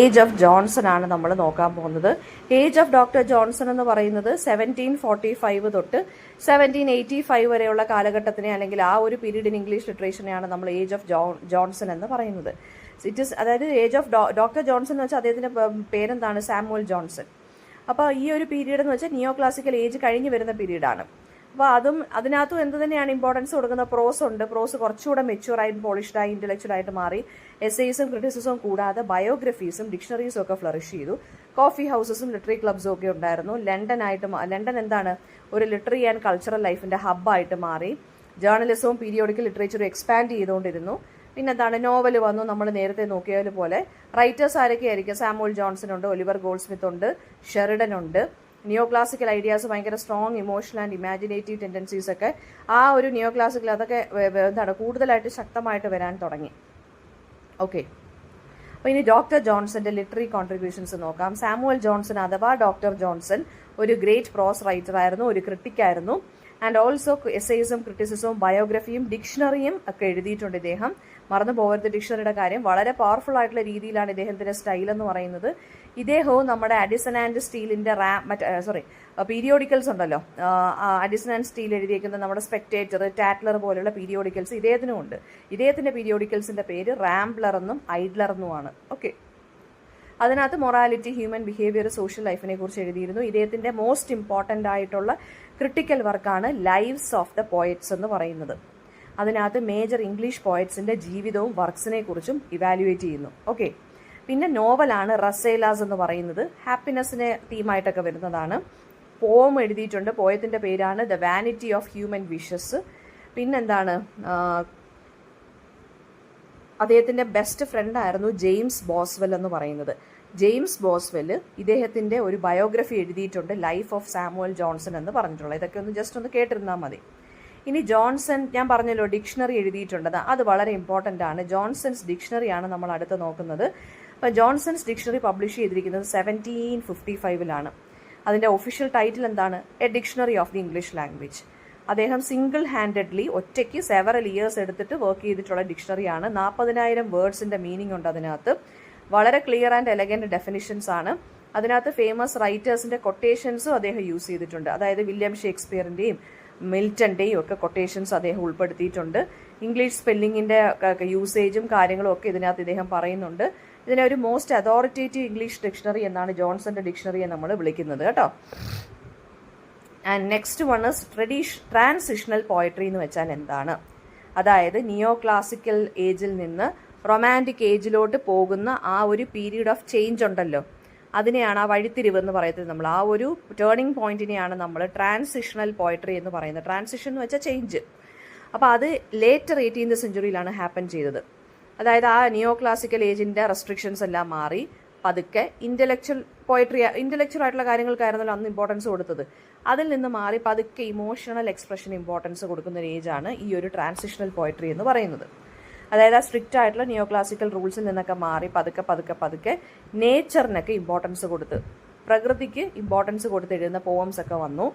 Age of Johnson ആണ് നമ്മൾ നോക്കാൻ പോകുന്നത്. ഏജ് ഓഫ് ഡോക്ടർ ജോൺസൺ എന്ന് പറയുന്നത് 1745 തൊട്ട് 1785 വരെയുള്ള കാലഘട്ടത്തിനെ അല്ലെങ്കിൽ ആ ഒരു പീരീഡ് ഇൻ ഇംഗ്ലീഷ് ലിറ്ററേച്ചറിനെയാണ് നമ്മൾ ഏജ് ഓഫ് ജോൺസൺ എന്ന് പറയുന്നത്. അതായത് ഏജ് ഓഫ് ഡോക്ടർ ജോൺസൺ എന്ന് വെച്ചാൽ അദ്ദേഹത്തിന്റെ പേരെന്താണ്, സാമുവൽ ജോൺസൺ. അപ്പോൾ ഈ ഒരു പീരീഡ് എന്ന് വെച്ചാൽ നിയോ ക്ലാസിക്കൽ ഏജ് കഴിഞ്ഞ് വരുന്ന പീരീഡാണ്. അപ്പോൾ അതിനകത്തും എന്ത് തന്നെയാണ് ഇമ്പോർട്ടൻസ് കൊടുക്കുന്നത്, പ്രോസ് ഉണ്ട്. പ്രോസ് കുറച്ചുകൂടെ മെച്യൂറായി പോളിഷ്ഡായി ഇന്റലക്ച്വൽ ആയിട്ട് മാറി. എസ്സേസും ക്രിറ്റിസിസവും കൂടാതെ ബയോഗ്രഫീസും ഡിക്ഷണറീസും ഒക്കെ ഫ്ലറിഷ് ചെയ്തു. കോഫി ഹൗസസും ലിറ്ററി ക്ലബ്സും ഒക്കെ ഉണ്ടായിരുന്നു. ലണ്ടൻ എന്താണ്, ഒരു ലിറ്ററി ആൻഡ് കൾച്ചറൽ ലൈഫിന്റെ ഹബ്ബായിട്ട് മാറി. ജേർണലിസവും പീരിയോഡിക്കൽ ലിറ്ററേച്ചറും എക്സ്പാൻഡ് ചെയ്തുകൊണ്ടിരുന്നു. പിന്നെന്താണ്, നോവൽ വന്നു. നമ്മൾ നേരത്തെ നോക്കിയതുപോലെ റൈറ്റേഴ്സ് ആരൊക്കെയായിരിക്കും, സാമുവൽ ജോൺസൺ ഉണ്ട്, ഒലിവർ ഗോൾഡ്സ്മിത്ത് ഉണ്ട്, ഷെറിഡൻ ഉണ്ട്. നിയോ ക്ലാസിക്കൽ ഐഡിയാസ് ഭയങ്കര strong emotional and imaginative tendencies ഒക്കെ ആ ഒരു നിയോ ക്ലാസിക്കൽ അതൊക്കെ എന്താണ് കൂടുതലായിട്ട് ശക്തമായിട്ട് വരാൻ തുടങ്ങി. ഓക്കെ, അപ്പോൾ ഇനി ഡോക്ടർ ജോൺസന്റെ ലിറ്ററി കോൺട്രിബ്യൂഷൻസ് നോക്കാം. സാമുവൽ ജോൺസൺ അഥവാ ഡോക്ടർ ജോൺസൺ ഒരു ഗ്രേറ്റ് പ്രോസ് റൈറ്റർ ആയിരുന്നു, ഒരു ക്രിട്ടിക്കായിരുന്നു. ആൻഡ് ഓൾസോ എസ്സേസും ക്രിറ്റിസിസവും ബയോഗ്രഫിയും ഡിക്ഷണറിയും ഒക്കെ എഴുതിയിട്ടുണ്ട് ഇദ്ദേഹം. മറന്നു പോകരുത് ഡിക്ഷണറിയുടെ കാര്യം. വളരെ പവർഫുൾ ആയിട്ടുള്ള രീതിയിലാണ് ഇദ്ദേഹത്തിന്റെ സ്റ്റൈൽ എന്ന് പറയുന്നത്. ഇദ്ദേഹവും നമ്മുടെ അഡിസൺ ആൻഡ് സ്റ്റീലിന്റെ പീരിയോഡിക്കൽസ് ഉണ്ടല്ലോ, അഡിസൺ ആൻഡ് സ്റ്റീൽ എഴുതിയേക്കുന്ന നമ്മുടെ സ്പെക്ടേറ്റർ, ടാറ്റ്ലർ പോലുള്ള പീരിയോഡിക്കൽസ് ഇദ്ദേഹത്തിനും ഉണ്ട്. ഇദ്ദേഹത്തിന്റെ പീരിയോഡിക്കൽസിന്റെ പേര് റാംബ്ലർ എന്നും ഐഡ്ലർ എന്നുമാണ്. ഓക്കെ, അതിനകത്ത് മൊറാലിറ്റി, ഹ്യൂമൻ ബിഹേവിയർ, സോഷ്യൽ ലൈഫിനെ കുറിച്ച് എഴുതിയിരുന്നു. ഇദ്ദേഹത്തിന്റെ മോസ്റ്റ് ഇമ്പോർട്ടൻ്റ് ആയിട്ടുള്ള ക്രിട്ടിക്കൽ വർക്കാണ് ലൈവ്സ് ഓഫ് ദ പോയറ്റ്സ് എന്ന് പറയുന്നത്. അതിനകത്ത് മേജർ ഇംഗ്ലീഷ് പോയറ്റ്സിന്റെ ജീവിതവും വർക്ക്സിനെ കുറിച്ചും ഇവാലുവേറ്റ് ചെയ്യുന്നു. ഓക്കെ, പിന്നെ നോവലാണ് റസേലാസ് എന്ന് പറയുന്നത്. ഹാപ്പിനെസ്സിനെ തീമായിട്ടൊക്കെ വരുന്നതാണ്. പോം എഴുതിയിട്ടുണ്ട്. പോയത്തിന്റെ പേരാണ് the vanity of human wishes. പിന്നെന്താണ്, അദ്ദേഹത്തിന്റെ ബെസ്റ്റ് ഫ്രണ്ട് ആയിരുന്നു ജെയിംസ് ബോസ്വെൽ എന്ന് പറയുന്നത്. ജെയിംസ് ബോസ്വെൽ ഇദ്ദേഹത്തിന്റെ ഒരു ബയോഗ്രഫി എഴുതിയിട്ടുണ്ട്, ലൈഫ് ഓഫ് സാമുവൽ ജോൺസൺ എന്ന് പറഞ്ഞിട്ടുള്ളത്. ഇതൊക്കെ ഒന്ന് ജസ്റ്റ് ഒന്ന് കേട്ടിരുന്നാൽ മതി. ഇനി ജോൺസൺ, ഞാൻ പറഞ്ഞല്ലോ ഡിക്ഷണറി എഴുതിയിട്ടുണ്ട്, അത് വളരെ ഇമ്പോർട്ടൻ്റ് ആണ്. ജോൺസൺസ് ഡിക്ഷണറിയാണ് നമ്മൾ അടുത്ത് നോക്കുന്നത്. അപ്പോൾ ജോൺസൺസ് ഡിക്ഷണറി പബ്ലിഷ് ചെയ്തിരിക്കുന്നത് 1755 അതിന്റെ ഒഫീഷ്യൽ ടൈറ്റിൽ എന്താണ്, A dictionary of the English language. അദ്ദേഹം സിംഗിൾ ഹാൻഡഡ്ലി ഒറ്റയ്ക്ക് സെവറൽ ഇയേഴ്സ് എടുത്തിട്ട് വർക്ക് ചെയ്തിട്ടുള്ള ഡിക്ഷണറിയാണ്. 40,000 വേർഡ്സിന്റെ മീനിങ് ഉണ്ട് അതിനകത്ത്. വളരെ ക്ലിയർ ആൻഡ് എലഗന്റ് ഡെഫിനിഷൻസ് ആണ്. അതിനകത്ത് ഫേമസ് റൈറ്റേഴ്സിന്റെ കൊട്ടേഷൻസും അദ്ദേഹം യൂസ് ചെയ്തിട്ടുണ്ട്. അതായത് വില്യം ഷേക്സ്പിയറിന്റെയും മിൽട്ടന്റെയും ഒക്കെ കൊട്ടേഷൻസ് അദ്ദേഹം ഉൾപ്പെടുത്തിയിട്ടുണ്ട്. ഇംഗ്ലീഷ് സ്പെല്ലിങ്ങിന്റെ യൂസേജും കാര്യങ്ങളും ഒക്കെ ഇതിനകത്ത് ഇദ്ദേഹം പറയുന്നുണ്ട്. ഇതിനെ ഒരു മോസ്റ്റ് അതോറിറ്റേറ്റീവ് ഇംഗ്ലീഷ് ഡിക്ഷണറി എന്നാണ് ജോൺസന്റെ ഡിക്ഷണറിയെ നമ്മൾ വിളിക്കുന്നത് കേട്ടോ. And next one is transitional poetry എന്ന് വെച്ചാൽ എന്താണ്, അതായത് നിയോ ക്ലാസിക്കൽ ഏജിൽ നിന്ന് റൊമാൻറ്റിക് ഏജിലോട്ട് പോകുന്ന ആ ഒരു പീരീഡ് ഓഫ് ചേഞ്ച് ഉണ്ടല്ലോ, അതിനെയാണ് ആ വഴിത്തിരിവ് എന്ന് പറയുന്നത്. നമ്മൾ ആ ഒരു ടേണിംഗ് പോയിന്റിനെയാണ് നമ്മൾ ട്രാൻസിഷണൽ പോയട്രി എന്ന് പറയുന്നത്. ട്രാൻസിഷൻ എന്ന് വെച്ചാൽ ചേഞ്ച്. അപ്പോൾ അത് ലേറ്റർ 18th സെഞ്ചുറിയിലാണ് ഹാപ്പൻ ചെയ്തത്. അതായത് ആ നിയോ ക്ലാസിക്കൽ ഏജിന്റെ റെസ്ട്രിക്ഷൻസ് എല്ലാം മാറി പതുക്കെ ഇന്റലക്ച്വൽ ആയിട്ടുള്ള കാര്യങ്ങൾക്കായിരുന്നല്ലോ അന്ന് ഇമ്പോർട്ടൻസ് കൊടുത്തത്. അതിൽ നിന്ന് മാറി പതുക്കെ ഇമോഷണൽ എക്സ്പ്രഷൻ ഇമ്പോർട്ടൻസ് കൊടുക്കുന്ന ഒരു ഏജാണ് ഈ ഒരു ട്രാൻസിഷണൽ പോയട്രി എന്ന് പറയുന്നത്. അതായത് ആ സ്ട്രിക്റ്റ് ആയിട്ടുള്ള നിയോ ക്ലാസിക്കൽ റൂൾസിൽ നിന്നൊക്കെ മാറി പതുക്കെ നേച്ചറിനൊക്കെ ഇമ്പോർട്ടൻസ് കൊടുത്ത്, പ്രകൃതിക്ക് ഇമ്പോർട്ടൻസ് കൊടുത്ത് എഴുതുന്ന പോംസ് ഒക്കെ വന്നു.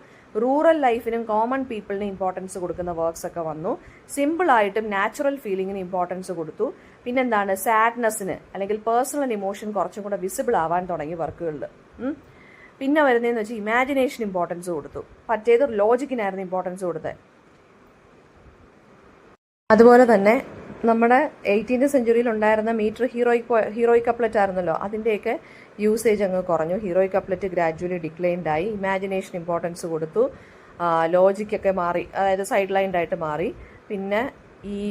റൂറൽ ലൈഫിനും കോമൺ പീപ്പിളിനും ഇമ്പോർട്ടൻസ് കൊടുക്കുന്ന വർക്ക്സ് ഒക്കെ വന്നു. സിമ്പിൾ ആയിട്ടും നാച്ചുറൽ ഫീലിങ്ങിന് ഇമ്പോർട്ടൻസ് കൊടുത്തു. പിന്നെന്താണ്, സാഡ്നെസ്സിന് അല്ലെങ്കിൽ പേഴ്സണൽ ഇമോഷൻ കുറച്ചും കൂടെ വിസിബിൾ ആവാൻ തുടങ്ങി വർക്കുകളിൽ. പിന്നെ വരുന്നതെന്ന് വെച്ചാൽ ഇമാജിനേഷൻ ഇമ്പോർട്ടൻസ് കൊടുത്തു. മറ്റേത് ലോജിക്കിനായിരുന്നു ഇമ്പോർട്ടൻസ് കൊടുത്തത്. അതുപോലെ തന്നെ നമ്മുടെ 18th സെഞ്ചുറിയിൽ ഉണ്ടായിരുന്ന മീറ്റർ ഹീറോയിക് കപ്ലറ്റ് ആയിരുന്നല്ലോ, അതിൻ്റെയൊക്കെ യൂസേജ് അങ്ങ് കുറഞ്ഞു. ഹീറോയിക് കപ്ലറ്റ് ഗ്രാജുവലി ഡിക്ലൈൻഡ് ആയി. ഇമാജിനേഷൻ ഇമ്പോർട്ടൻസ് കൊടുത്തു. ലോജിക്കൊക്കെ മാറി, അതായത് സൈഡ് ലൈൻഡ് ആയിട്ട് മാറി. പിന്നെ ഈ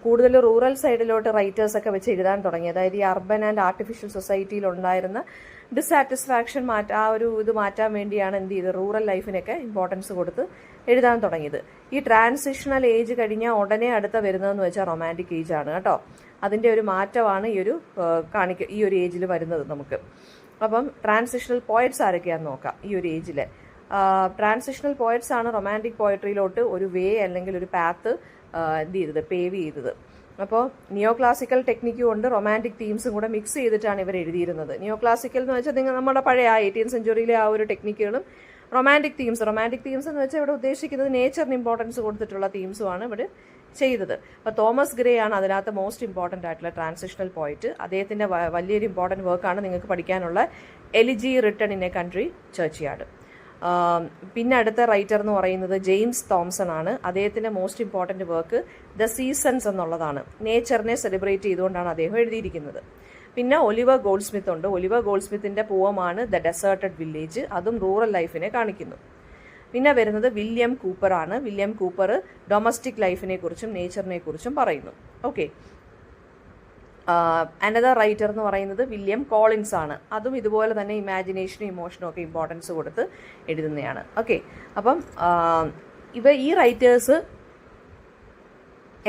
കൂടുതൽ റൂറൽ സൈഡിലോട്ട് റൈറ്റേഴ്സൊക്കെ വെച്ച് എഴുതാൻ തുടങ്ങി. അതായത് ഈ അർബൻ ആൻഡ് ആർട്ടിഫിഷ്യൽ സൊസൈറ്റിയിൽ ഉണ്ടായിരുന്ന ഡിസാറ്റിസ്ഫാക്ഷൻ ആ ഒരു ഇത് മാറ്റാൻ വേണ്ടിയാണ് എന്ത് ചെയ്ത് റൂറൽ ലൈഫിനൊക്കെ ഇമ്പോർട്ടൻസ് കൊടുത്ത് എഴുതാൻ തുടങ്ങിയത്. ഈ ട്രാൻസിഷണൽ ഏജ് കഴിഞ്ഞാൽ ഉടനെ അടുത്ത വരുന്നതെന്ന് വെച്ചാൽ റൊമാൻറ്റിക് ഏജ് ആണ് കേട്ടോ. അതിൻ്റെ ഒരു മാറ്റമാണ് ഈ ഒരു ഏജിൽ വരുന്നത് നമുക്ക്. അപ്പം ട്രാൻസിഷണൽ പോയറ്റ്സ് ആരൊക്കെയാണെന്ന് നോക്കാം. ഈ ഒരു ഏജിൽ ട്രാൻസിഷണൽ പോയറ്റ്സ് ആണ് റൊമാൻറ്റിക് പോയട്രിയിലോട്ട് ഒരു വേ അല്ലെങ്കിൽ ഒരു പാത്ത് പേവ് ചെയ്തത്. അപ്പോൾ നിയോ ക്ലാസിക്കൽ ടെക്നിക്കും ഉണ്ട്, റൊമാൻറ്റിക് തീംസും കൂടെ മിക്സ് ചെയ്തിട്ടാണ് ഇവർ എഴുതിയിരുന്നത്. നിയോ ക്ലാസിക്കൽ എന്ന് വെച്ചാൽ നമ്മുടെ പഴയ 18th സെഞ്ചുറിയിലെ ആ ഒരു ടെക്നിക്കുകളും റൊമാൻറ്റിക് തീംസ് എന്ന് വെച്ചാൽ ഇവിടെ ഉദ്ദേശിക്കുന്നത് നേച്ചറിന് ഇമ്പോർട്ടൻസ് കൊടുത്തിട്ടുള്ള തീംസുമാണ് ഇവിടെ ചെയ്തത്. അപ്പോൾ തോമസ് ഗ്രേ ആണ് അതിനകത്ത് മോസ്റ്റ് ഇമ്പോർട്ടൻ്റ് ആയിട്ടുള്ള ട്രാൻസിഷണൽ പോയിറ്റ്. അദ്ദേഹത്തിൻ്റെ വലിയൊരു ഇമ്പോർട്ടൻറ്റ് വർക്കാണ് നിങ്ങൾക്ക് പഠിക്കാനുള്ള elegy written in a country churchyard. പിന്നെ അടുത്ത റൈറ്റർ എന്ന് പറയുന്നത് ജെയിംസ് തോംസൺ ആണ്. അദ്ദേഹത്തിൻ്റെ most important work the seasons എന്നുള്ളതാണ്. നേച്ചറിനെ സെലിബ്രേറ്റ് ചെയ്തുകൊണ്ടാണ് അദ്ദേഹം എഴുതിയിരിക്കുന്നത്. പിന്നെ ഒലിവർ ഗോൾഡ്സ്മിത്ത് ഉണ്ട്. ഒലിവർ ഗോൾഡ്സ്മിത്തിൻ്റെ പോവമാണ് ദ ഡെസേർട്ടഡ് വില്ലേജ്. അതും റൂറൽ ലൈഫിനെ കാണിക്കുന്നു. പിന്നെ വരുന്നത് വില്യം കൂപ്പർ ആണ്. വില്യം കൂപ്പർ ഡൊമസ്റ്റിക് ലൈഫിനെ കുറിച്ചും നേച്ചറിനെ കുറിച്ചും പറയുന്നു. ഓക്കെ, അനദർ റൈറ്റർ എന്ന് പറയുന്നത് വില്യം കോളിൻസ് ആണ്. അതും ഇതുപോലെ തന്നെ ഇമാജിനേഷനും ഇമോഷനും ഒക്കെ ഇമ്പോർട്ടൻസ് കൊടുത്ത് എഴുതുന്നതാണ്. ഓക്കെ, അപ്പം ഈ റൈറ്റേഴ്സ്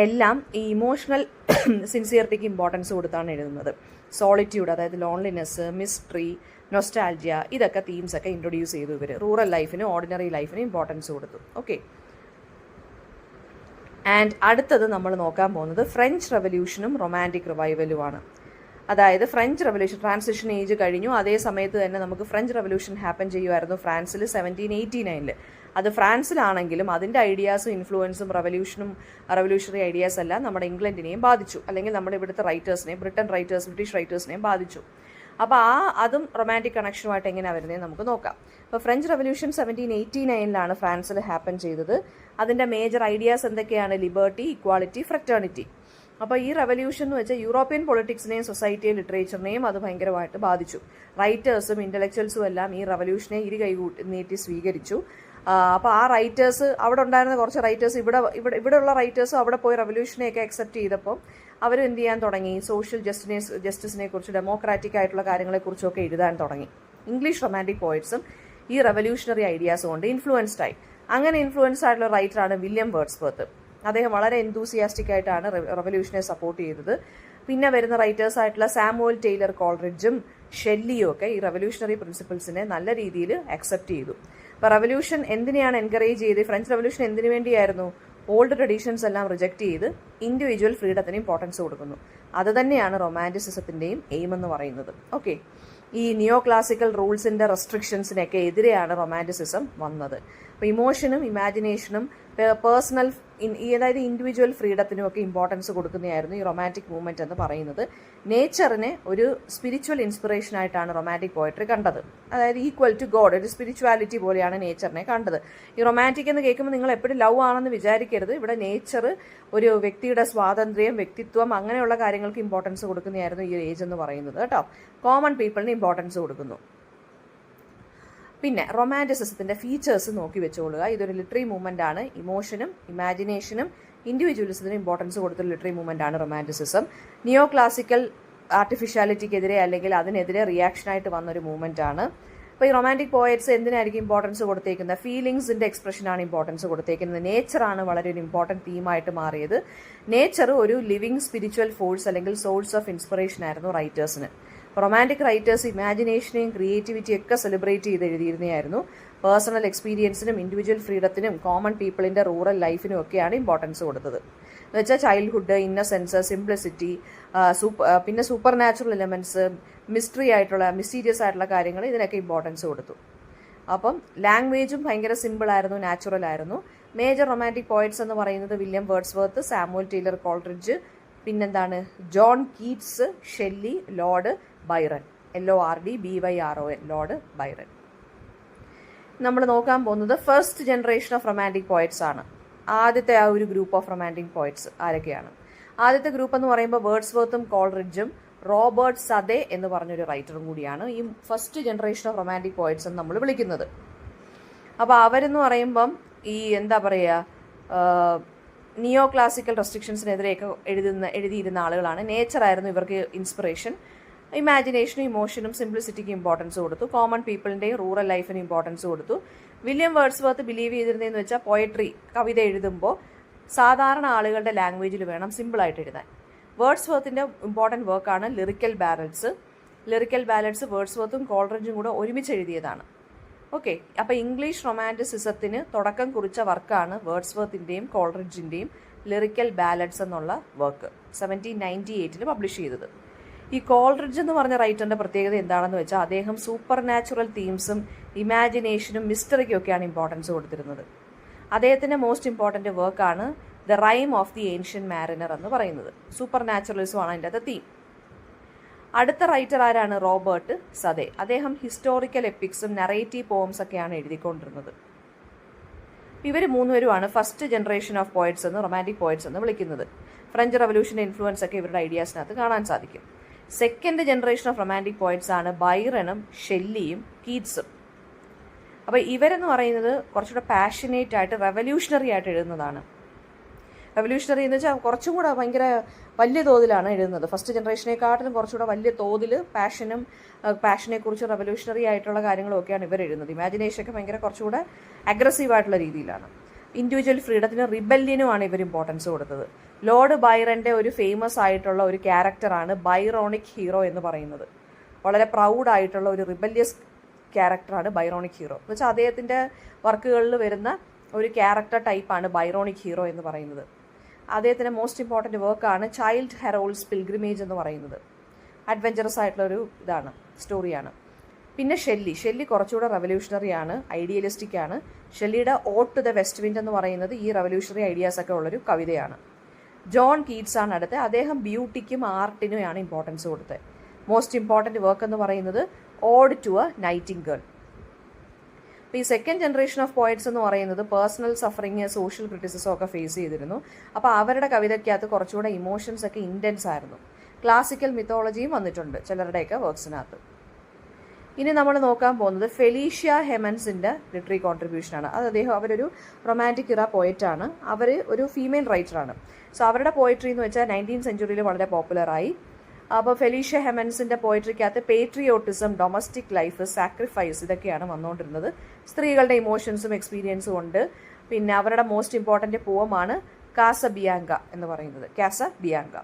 എല്ലാം ഈ ഇമോഷണൽ സിൻസിയറിറ്റിക്ക് ഇമ്പോർട്ടൻസ് കൊടുത്താണ് എഴുതുന്നത്. സോളിറ്റ്യൂഡ്, അതായത് ലോൺലിനെസ്, മിസ്റ്ററി, നൊസ്റ്റാൾജിയ, ഇതൊക്കെ തീംസൊക്കെ ഇൻട്രൊഡ്യൂസ് ചെയ്തു ഇവർ. റൂറൽ ലൈഫിനും ഓർഡിനറി ലൈഫിനും ഇമ്പോർട്ടൻസ് കൊടുത്തു. ഓക്കെ, ആൻഡ് അടുത്തത് നമ്മൾ നോക്കാൻ പോകുന്നത് ഫ്രഞ്ച് റെവല്യൂഷനും റൊമാൻറ്റിക് റിവൈവലുമാണ്. അതായത് ഫ്രഞ്ച് റെവല്യൂഷൻ ട്രാൻസിഷൻ ഏജ് കഴിഞ്ഞു, അതേ സമയത്ത് തന്നെ നമുക്ക് ഫ്രഞ്ച് റെവല്യൂഷൻ ഹാപ്പൻ ചെയ്യുമായിരുന്നു ഫ്രാൻസിൽ 1789. അത് ഫ്രാൻസിലാണെങ്കിലും അതിൻ്റെ ഐഡിയാസും ഇൻഫ്ലുവൻസും റെവല്യൂഷണറി ഐഡിയാസ് എല്ലാം നമ്മുടെ ഇംഗ്ലണ്ടിനെയും ബാധിച്ചു, അല്ലെങ്കിൽ നമ്മുടെ ഇവിടുത്തെ റൈറ്റേഴ്സിനെയും ബ്രിട്ടീഷ് റൈറ്റേഴ്സിനെയും ബാധിച്ചു. അപ്പോൾ അതും റൊമാൻറ്റിക് കണക്ഷനുമായിട്ട് എങ്ങനെയാണ് വരുന്നത് നമുക്ക് നോക്കാം. അപ്പോൾ ഫ്രഞ്ച് റെവല്യൂഷൻ 1789 ഫ്രാൻസിൽ ഹാപ്പൻ ചെയ്തത്. അതിൻ്റെ മേജർ ഐഡിയാസ് എന്തൊക്കെയാണ്? Liberty, equality, fraternity. അപ്പോൾ ഈ റെവല്യൂഷൻ എന്ന് വെച്ചാൽ യൂറോപ്യൻ പൊളിറ്റിക്സിനെയും സൊസൈറ്റിയെയും ലിറ്ററേച്ചറിനെയും അത് ഭയങ്കരമായിട്ട് ബാധിച്ചു. റൈറ്റേഴ്സും ഇൻ്റലക്ച്വൽസും എല്ലാം ഈ റെവല്യൂഷനെ നീട്ടി സ്വീകരിച്ചു. അപ്പോൾ ആ റൈറ്റേഴ്സ്, അവിടെ ഉണ്ടായിരുന്ന കുറച്ച് റൈറ്റേഴ്സ് ഇവിടെയുള്ള റൈറ്റേഴ്സും അവിടെ പോയി റെവല്യൂഷനെയൊക്കെ അക്സെപ്റ്റ് ചെയ്തപ്പോൾ അവർ എന്ത് ചെയ്യാൻ തുടങ്ങി? സോഷ്യൽ ജസ്റ്റിസിനെ കുറിച്ച്, ഡെമോക്രാറ്റിക് ആയിട്ടുള്ള കാര്യങ്ങളെക്കുറിച്ചൊക്കെ എഴുതാൻ തുടങ്ങി. ഇംഗ്ലീഷ് റൊമാൻറ്റിക് പോയിറ്റ്സും ഈ റെവല്യൂഷണറി ഐഡിയാസ് കൊണ്ട് ഇൻഫ്ലുവൻസ്ഡ് ആയി. അങ്ങനെ ഇൻഫ്ലുവൻസ് ആയിട്ടുള്ള റൈറ്ററാണ് വില്യം വേർഡ്സ്വർത്ത്. അദ്ദേഹം വളരെ എന്തൂസിയാസ്റ്റിക് ആയിട്ടാണ് റെവല്യൂഷനെ സപ്പോർട്ട് ചെയ്തത്. പിന്നെ വരുന്ന റൈറ്റേഴ്സ് ആയിട്ടുള്ള സാമുവൽ ടെയ്ലർ കോൾറിഡ്ജും ഷെല്ലിയും ഒക്കെ ഈ റെവല്യൂഷണറി പ്രിൻസിപ്പിൾസിനെ നല്ല രീതിയിൽ അക്സെപ്റ്റ് ചെയ്തു. അപ്പോൾ റെവല്യൂഷൻ എന്തിനെയാണ് എൻകറേജ് ചെയ്ത്? ഫ്രഞ്ച് റെവല്യൂഷൻ എന്തിനു വേണ്ടിയായിരുന്നു? ഓൾഡ് ട്രഡീഷൻസ് എല്ലാം റിജക്റ്റ് ചെയ്ത് ഇൻഡിവിജ്വൽ ഫ്രീഡത്തിന് ഇമ്പോർട്ടൻസ് കൊടുക്കുന്നു. അത് തന്നെയാണ് റൊമാൻറ്റിസിസത്തിൻ്റെയും എയിം എന്ന് പറയുന്നത്. ഓക്കെ, ഈ നിയോ ക്ലാസിക്കൽ റൂൾസിൻ്റെ റെസ്ട്രിക്ഷൻസിനൊക്കെ എതിരെയാണ് റൊമാൻറ്റിസിസം വന്നത്. അപ്പോൾ ഇമോഷനും ഇമാജിനേഷനും പേഴ്സണൽ അതായത് ഇൻഡിവിജ്വൽ ഫ്രീഡത്തിനും ഒക്കെ ഇമ്പോർട്ടൻസ് കൊടുക്കുന്നതായിരുന്നു ഈ റൊമാൻറ്റിക് മൂവ്മെൻറ്റ് എന്ന് പറയുന്നത്. നേച്ചറിനെ ഒരു സ്പിരിച്വൽ ഇൻസ്പിറേഷൻ ആയിട്ടാണ് റൊമാൻറ്റിക് പോയട്രി കണ്ടത്. അതായത് ഈക്വൽ ടു ഗോഡ്, ഒരു സ്പിരിച്വാലിറ്റി പോലെയാണ് നേച്ചറിനെ കണ്ടത്. ഈ റൊമാൻറ്റിക് എന്ന് കേൾക്കുമ്പോൾ നിങ്ങൾ എപ്പോഴും ലവ് ആണെന്ന് വിചാരിക്കരുത്. ഇവിടെ നേച്ചർ, ഒരു വ്യക്തിയുടെ സ്വാതന്ത്ര്യം, വ്യക്തിത്വം, അങ്ങനെയുള്ള കാര്യങ്ങൾക്ക് ഇമ്പോർട്ടൻസ് കൊടുക്കുന്നതായിരുന്നു ഈ ഏജ് എന്ന് പറയുന്നത് കേട്ടോ. കോമൺ പീപ്പിളിന് ഇമ്പോർട്ടൻസ് കൊടുക്കുന്നു. പിന്നെ റൊമാൻറ്റിസിസത്തിൻ്റെ ഫീച്ചേഴ്സ് നോക്കി വെച്ചോളുക. ഇതൊരു ലിറ്ററി മൂവ്മെൻ്റ് ആണ്. ഇമോഷനും ഇമാജിനേഷനും ഇൻഡിവിജ്വലിസത്തിനും ഇമ്പോർട്ടൻസ് കൊടുത്തൊരു ലിറ്ററി മൂവ്മെൻ്റ് ആണ് റൊമാൻറ്റിസിസം. നിയോ ക്ലാസിക്കൽ ആർട്ടിഫിഷ്യാലിറ്റിക്കെതിരെ അല്ലെങ്കിൽ അതിനെതിരെ റിയാക്ഷനായിട്ട് വന്നൊരു മൂവ്മെൻ്റ് ആണ്. അപ്പോൾ ഈ റൊമാൻറ്റിക് പോയറ്റ്സ് എന്തിനായിരിക്കും ഇമ്പോർട്ടൻസ് കൊടുത്തേക്കുന്നത്? ഫീലിങ്സിൻ്റെ എക്സ്പ്രഷനാണ് ഇമ്പോർട്ടൻസ് കൊടുത്തേക്കുന്നത്. നേച്ചറാണ് വളരെ ഒരു ഇമ്പോർട്ടൻറ്റ് തീമായിട്ട് മാറിയത്. നേച്ചർ ഒരു ലിവിങ് സ്പിരിച്വൽ ഫോഴ്സ് അല്ലെങ്കിൽ സോഴ്സ് ഓഫ് ഇൻസ്പിറേഷൻ ആയിരുന്നു റൈറ്റേഴ്സിന്. റൊമാൻറ്റിക് റൈറ്റേഴ്സ് ഇമാജിനേഷനെയും ക്രിയേറ്റിവിറ്റിയും ഒക്കെ സെലിബ്രേറ്റ് ചെയ്ത് എഴുതിയിരുന്നതായിരുന്നു. പേഴ്സണൽ എക്സ്പീരിയൻസിനും ഇൻഡിവിജ്വൽ ഫ്രീഡത്തിനും കോമൺ പീപ്പിളിൻ്റെ റൂറൽ ലൈഫിനും ഒക്കെയാണ് ഇമ്പോർട്ടൻസ് കൊടുത്തത്. എന്ന് വെച്ചാൽ ചൈൽഡ്ഹുഡ്, ഇന്നസെൻസ്, സിംപ്ലിസിറ്റി, പിന്നെ സൂപ്പർ നാച്ചുറൽ എലമെൻറ്റ്സ്, മിസ്റ്റീരിയസ് ആയിട്ടുള്ള കാര്യങ്ങൾ, ഇതിനൊക്കെ ഇമ്പോർട്ടൻസ് കൊടുത്തു. അപ്പം ലാംഗ്വേജും ഭയങ്കര സിമ്പിളായിരുന്നു, നാച്ചുറൽ ആയിരുന്നു. മേജർ റൊമാൻറ്റിക് പോയറ്റ്സ് എന്ന് പറയുന്നത് William Wordsworth, Samuel Taylor Coleridge, പിന്നെന്താണ് John Keats, Shelley, Lord Byron, LORD Lord Byron. നമ്മൾ നോക്കാൻ പോകുന്നത് first generation of romantic poets ആണ്. ആദ്യത്തെ ആ ഒരു ഗ്രൂപ്പ് ഓഫ് റൊമാൻറ്റിക് പോയറ്റ്സ് ആരൊക്കെയാണ്? ആദ്യത്തെ ഗ്രൂപ്പ് എന്ന് പറയുമ്പോൾ വേർഡ്സ്വർത്തും കോൾറിഡ്ജും റോബർട്ട് സദേ എന്ന് പറഞ്ഞൊരു റൈറ്ററും കൂടിയാണ് ഈ first generation of romantic poets എന്ന് നമ്മൾ വിളിക്കുന്നത്. അപ്പോൾ അവരെന്ന് പറയുമ്പം ഈ എന്താ പറയുക, നിയോ ക്ലാസിക്കൽ റെസ്ട്രിക്ഷൻസിനെതിരെയൊക്കെ എഴുതിയിരുന്ന ആളുകളാണ്. നേച്ചറായിരുന്നു ഇവർക്ക് ഇൻസ്പിറേഷൻ. ഇമാജിനേഷനും ഇമോഷനും സിംപ്ലിസിറ്റിക്ക് ഇമ്പോർട്ടൻസ് കൊടുത്തു. കോമൺ പീപ്പിളിൻ്റെയും റൂറൽ ലൈഫിന് ഇമ്പോർട്ടൻസ് കൊടുത്തു. വില്യം വേർഡ്സ്വർത്ത് ബിലീവ് ചെയ്തിരുന്നതെന്ന് വെച്ചാൽ പോയട്രി, കവിത എഴുതുമ്പോൾ സാധാരണ ആളുകളുടെ ലാംഗ്വേജിൽ വേണം സിമ്പിളായിട്ട് എഴുതാൻ. വേർഡ്സ്വർത്തിൻ്റെ ഇമ്പോർട്ടൻറ്റ് വർക്കാണ് ലിറിക്കൽ ബാലഡ്സ്. ലിറിക്കൽ ബാലഡ്സ് വേർഡ്സ്വർത്തും കോൾറിഡ്ജും കൂടെ ഒരുമിച്ച് എഴുതിയതാണ്. ഓക്കെ, അപ്പോൾ ഇംഗ്ലീഷ് റൊമാൻറ്റിസിസത്തിന് തുടക്കം കുറിച്ച വർക്കാണ് വേർഡ്സ്വർത്തിൻ്റെയും കോൾറിഡ്ജിൻ്റെയും ലിറിക്കൽ ബാലഡ്സ് എന്നുള്ള വർക്ക് 1798 പബ്ലിഷ് ചെയ്തത്. ഈ കോൾറിഡ്ജ് എന്ന് പറഞ്ഞ റൈറ്ററിൻ്റെ പ്രത്യേകത എന്താണെന്ന് വെച്ചാൽ അദ്ദേഹം സൂപ്പർ നാച്ചുറൽ തീംസും ഇമാജിനേഷനും മിസ്റ്ററിക്കും ഒക്കെയാണ് ഇമ്പോർട്ടൻസ് കൊടുത്തിരുന്നത്. അദ്ദേഹത്തിൻ്റെ മോസ്റ്റ് ഇമ്പോർട്ടൻറ്റ് വർക്കാണ് the rhyme of the ancient Mariner എന്ന് പറയുന്നത്. സൂപ്പർ നാച്ചുറലിസമാണ് അതിൻ്റെ അത് തീം. അടുത്ത റൈറ്റർ ആരാണ്? റോബർട്ട് സദേ. അദ്ദേഹം ഹിസ്റ്റോറിക്കൽ എപ്പിക്സും നറേറ്റീവ് പോംസ് ഒക്കെയാണ് എഴുതിക്കൊണ്ടിരുന്നത്. ഇവർ മൂന്നുപേരുമാണ് ഫസ്റ്റ് ജനറേഷൻ ഓഫ് പോയറ്റ്സ് എന്ന്, റൊമാൻറ്റിക് പോയറ്റ്സ് എന്ന് വിളിക്കുന്നത്. ഫ്രഞ്ച് റവല്യൂഷൻ്റെ ഇൻഫ്ലുവൻസ് ഒക്കെ ഇവരുടെ ഐഡിയാസിനകത്ത് കാണാൻ സാധിക്കും. Second generation of romantic poets ആണ് ബൈറണും ഷെല്ലിയും കീറ്റ്സും. അപ്പോൾ ഇവരെന്ന് പറയുന്നത് കുറച്ചുകൂടെ പാഷനേറ്റ് ആയിട്ട് റെവല്യൂഷണറി ആയിട്ട് എഴുതുന്നതാണ്. റെവല്യൂഷണറി എന്ന് വെച്ചാൽ കുറച്ചും കൂടെ ഭയങ്കര വലിയ തോതിലാണ് എഴുതുന്നത്. ഫസ്റ്റ് ജനറേഷനെക്കാട്ടിലും കുറച്ചുകൂടെ വലിയ തോതിൽ പാഷനെക്കുറിച്ച് റെവല്യൂഷണറി ആയിട്ടുള്ള കാര്യങ്ങളൊക്കെയാണ് ഇവർ എഴുതുന്നത്. ഇമാജിനേഷനൊക്കെ ഭയങ്കര കുറച്ചുകൂടെ അഗ്രസീവായിട്ടുള്ള രീതിയിലാണ്. ഇൻഡിവിജ്വൽ ഫ്രീഡത്തിന് റിബല്യനുമാണ് ഇവർ ഇമ്പോർട്ടൻസ് കൊടുത്തത്. ലോർഡ് ബൈറൻ്റെ ഒരു ഫേമസ് ആയിട്ടുള്ള ഒരു ക്യാരക്ടറാണ് ബൈറോണിക് ഹീറോ എന്ന് പറയുന്നത്. വളരെ പ്രൗഡായിട്ടുള്ള ഒരു റിബല്യസ് ക്യാരക്ടറാണ് ബൈറോണിക് ഹീറോ എന്ന് വെച്ചാൽ അദ്ദേഹത്തിൻ്റെ വർക്കുകളിൽ വരുന്ന ഒരു ക്യാരക്ടർ ടൈപ്പാണ് ബൈറോണിക് ഹീറോ എന്ന് പറയുന്നത്. അദ്ദേഹത്തിൻ്റെ മോസ്റ്റ് ഇമ്പോർട്ടൻറ്റ് വർക്കാണ് ചൈൽഡ് ഹെറോൾഡ്സ് പിൽഗ്രിമേജ് എന്ന് പറയുന്നത്. അഡ്വഞ്ചറസ് ആയിട്ടുള്ളൊരു ഇതാണ്, സ്റ്റോറിയാണ്. പിന്നെ ഷെല്ലി കുറച്ചുകൂടെ റെവല്യൂഷണറി ആണ്, ഐഡിയലിസ്റ്റിക് ആണ്. ഷെല്ലിയുടെ ode to the west wind എന്ന് പറയുന്നത് ഈ റെവല്യൂഷണറി ഐഡിയാസ് ഒക്കെ ഉള്ളൊരു കവിതയാണ്. ജോൺ കീറ്റ്സ് ആണ് അടുത്ത്. അദ്ദേഹം ബ്യൂട്ടിക്കും ആർട്ടിനുമാണ് ഇമ്പോർട്ടൻസ് കൊടുത്തത്. മോസ്റ്റ് ഇമ്പോർട്ടൻറ്റ് വർക്ക് എന്ന് പറയുന്നത് ഓഡ് ടു എ നൈറ്റിംഗേൾ. അപ്പോൾ ഈ സെക്കൻഡ് ജനറേഷൻ ഓഫ് പോയറ്റ്സ് എന്ന് പറയുന്നത് പേഴ്സണൽ സഫറിങ്, സോഷ്യൽ ക്രിറ്റിസിസം ഒക്കെ ഫേസ് ചെയ്തിരുന്നു. അപ്പോൾ അവരുടെ കവിതയ്ക്കകത്ത് കുറച്ചുകൂടെ ഇമോഷൻസ് ഒക്കെ ഇൻറ്റൻസ് ആയിരുന്നു. ക്ലാസിക്കൽ മിത്തോളജിയും വന്നിട്ടുണ്ട് ചിലരുടെയൊക്കെ വർക്ക്സിനകത്ത്. ഇനി നമ്മൾ നോക്കാൻ പോകുന്നത് ഫെലീഷ്യ ഹെമൻസിൻ്റെ ലിറ്ററി കോൺട്രിബ്യൂഷനാണ്. അവരൊരു റൊമാൻറ്റിക് ഇറ പോയറ്റാണ്. അവർ ഒരു ഫീമെയിൽ റൈറ്ററാണ്. സോ അവരുടെ പോയട്രി എന്ന് വെച്ചാൽ 19th സെഞ്ച്വറിയിൽ വളരെ പോപ്പുലറായി. അപ്പോൾ ഫെലീഷ്യ ഹെമൻസിൻ്റെ പോയട്രിക്കകത്ത് പേട്രിയോട്ടിസം, ഡൊമസ്റ്റിക് ലൈഫ്, സാക്രിഫൈസ് ഇതൊക്കെയാണ് വന്നുകൊണ്ടിരുന്നത്. സ്ത്രീകളുടെ ഇമോഷൻസും എക്സ്പീരിയൻസും ഉണ്ട്. പിന്നെ അവരുടെ മോസ്റ്റ് ഇമ്പോർട്ടൻ്റ് പോവമാണ് കാസബിയാങ്ക എന്ന് പറയുന്നത്. കാസബിയാങ്ക.